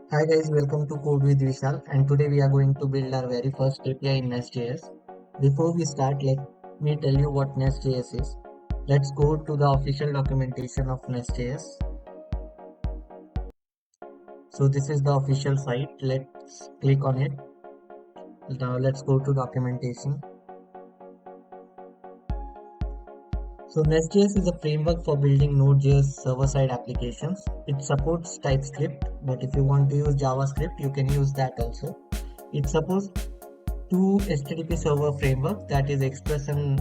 Hi guys, welcome to Code with Vishal, and today we are going to build our very first API in NestJs. Before we start, let me tell you what NestJs is. Let's go to the official documentation of NestJs. So this is the official site. Let's click on it. Now let's go to documentation. So NestJs is a framework for building Node.js server-side applications. It supports TypeScript, but if you want to use JavaScript, you can use that also. It supports two HTTP server framework, that is Express and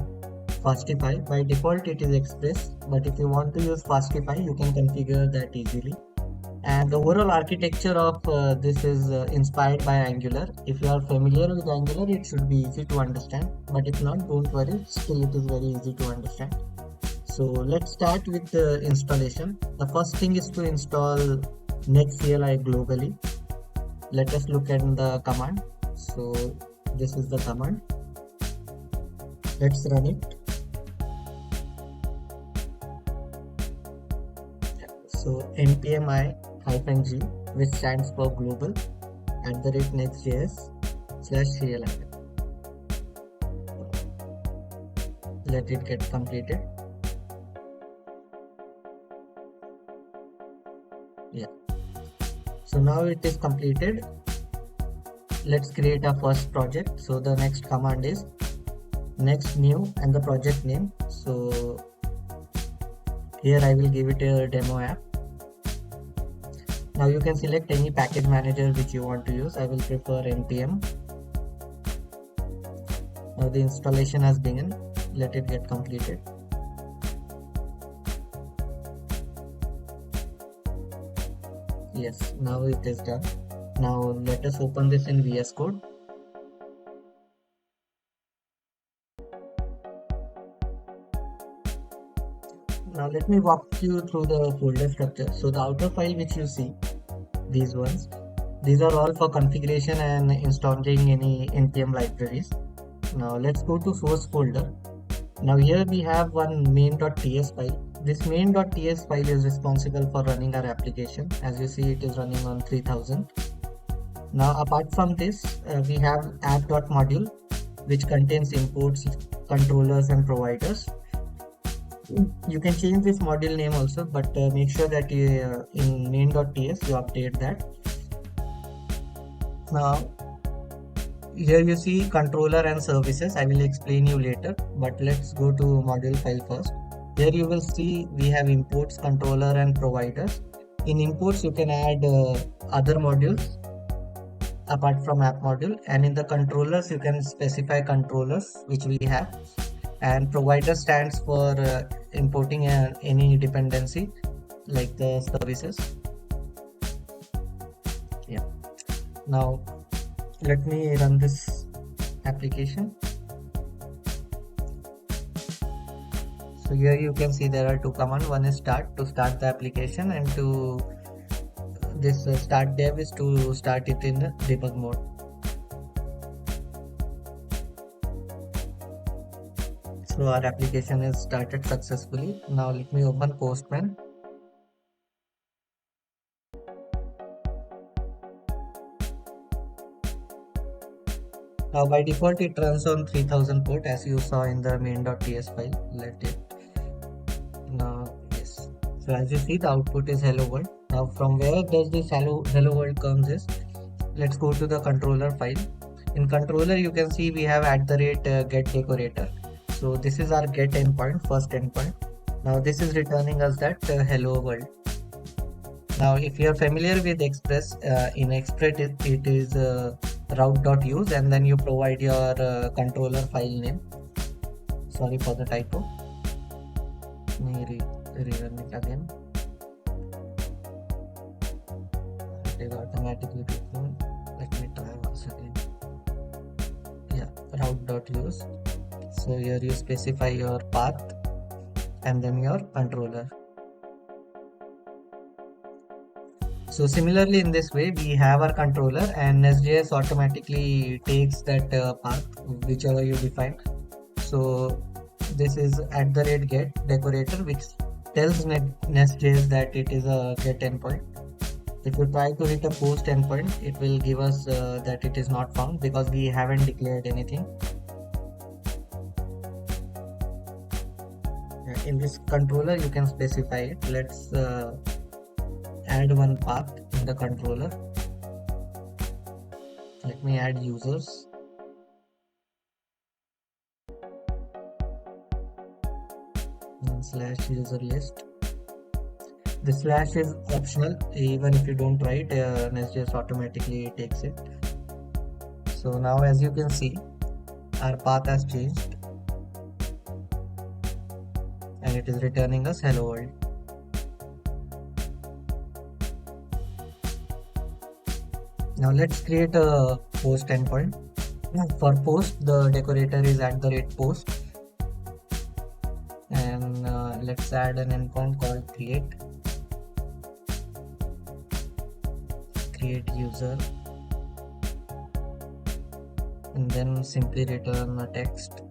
Fastify. By default it is Express, but if you want to use Fastify you can configure that easily. And the overall architecture of this is inspired by Angular. If you are familiar with Angular it should be easy to understand, but if not, don't worry, still it is very easy to understand. So let's start with the installation. The first thing is to install NextCLI globally. Let us look at the command. So this is the command. Let's run it. So npm -g, which stands for global @nextjs/cli. Let it get completed. Yeah. So now it is completed. Let's create our first project. So the next command is next new and the project name. So here I will give it a demo app. Now you can select any package manager which you want to use. I will prefer npm. Now the installation has begun. Let it get completed. Yes, now it is done. Now let us open this in VS Code. Now let me walk you through the folder structure. So the outer file which you see, these ones, these are all for configuration and installing any npm libraries. Now let's go to source folder. Now here we have one main.ts file. This main.ts file is responsible for running our application. As you see, it is running on 3000. Now apart from this, we have app.module, which contains imports, controllers and providers. You can change this module name also, but make sure that in main.ts you update that. Now here you see controller and services. I will explain you later, but let's go to module file first. Here you will see we have imports, controller and providers. In imports you can add other modules apart from app module, and in the controllers you can specify controllers which we have, and provider stands for importing any dependency like the services. Yeah. Now let me run this application. So here you can see there are two commands. One is start, to start the application, and to this start dev is to start it in the debug mode. So our application is started successfully. Now let me open Postman. Now by default it runs on 3000 port as you saw in the main.ts file. Let it now, yes. So as you see, the output is hello world. Now from where does this hello world comes is, let's go to the controller file. In controller you can see we have @get decorator. So this is our get endpoint, first endpoint. Now this is returning us that hello world. Now if you are familiar with Express, in Express it is route.use, and then you provide your controller file name. Sorry for the typo. Let me rerun it again. It is automatically written. Let me try once again. Yeah, route.use. So here you specify your path and then your controller. So similarly in this way we have our controller, and NestJs automatically takes that path whichever you define. So this is @get decorator, which tells NestJs that it is a get endpoint. If you try to hit a post endpoint, it will give us that it is not found because we haven't declared anything. In this controller, you can specify it. Let's add one path in the controller. Let me add users. Slash user list. The slash is optional. Even if you don't write, NestJs automatically takes it. So now, as you can see, our path has changed and it is returning us hello world. Now let's create a post endpoint. For post, the decorator is @post, and let's add an endpoint called create user, and then simply return a text.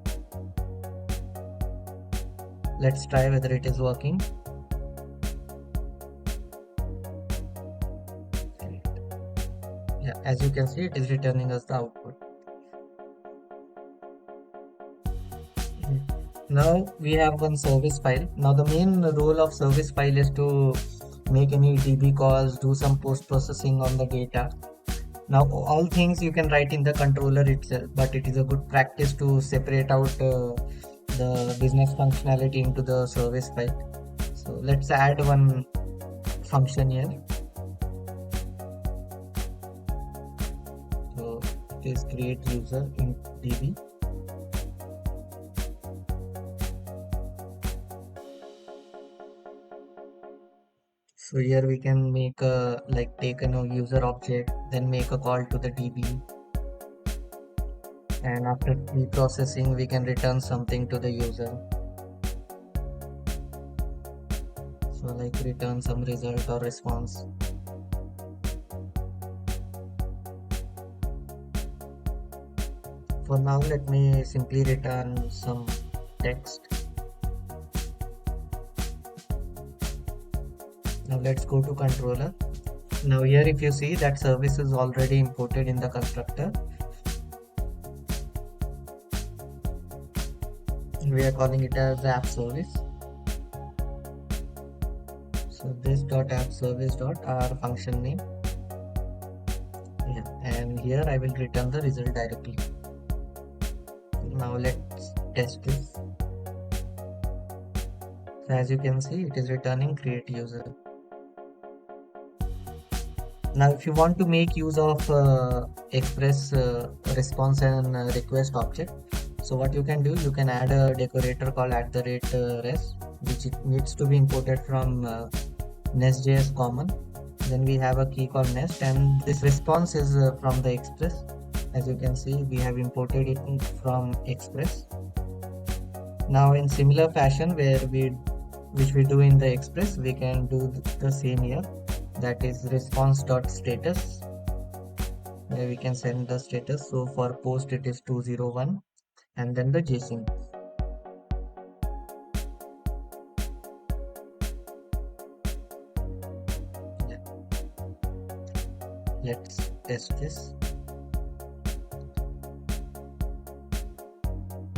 Let's try whether it is working. Yeah, as you can see, it is returning us the output. Now we have one service file. Now the main role of service file is to make any DB calls, do some post processing on the data. Now all things you can write in the controller itself, but it is a good practice to separate out the business functionality into the service file. So let's add one function here. So it is create user in DB. So here we can make a take a user object, then make a call to the DB, and after preprocessing we can return something to the user. So like return some result or response. For now, let me simply return some text. Now let's go to controller. Now here if you see that service is already imported in the constructor. We are calling it as app service. So this dot app service dot our function name. Yeah, and here I will return the result directly. Now let's test this. So as you can see, it is returning create user. Now if you want to make use of express response and request object, so what you can do, you can add a decorator called @res, which needs to be imported from NestJs common. Then we have a key called nest, and this response is from the express. As you can see, we have imported it from express. Now in similar fashion, which we do in the express, we can do the same here. That is response.status, where we can send the status. So for post it is 201, and then the JSON. Yeah. Let's test this.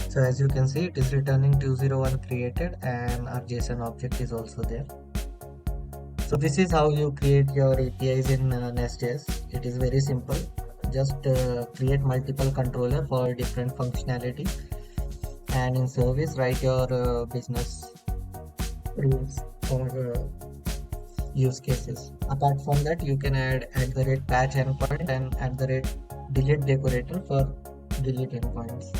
So as you can see, it is returning 201 created, and our JSON object is also there. So this is how you create your APIs in NestJs. It is very simple. Just create multiple controller for different functionality, and in service write your business rules or use cases. Apart from that, you can add @patch endpoint and @delete decorator for delete endpoints.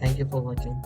Thank you for watching.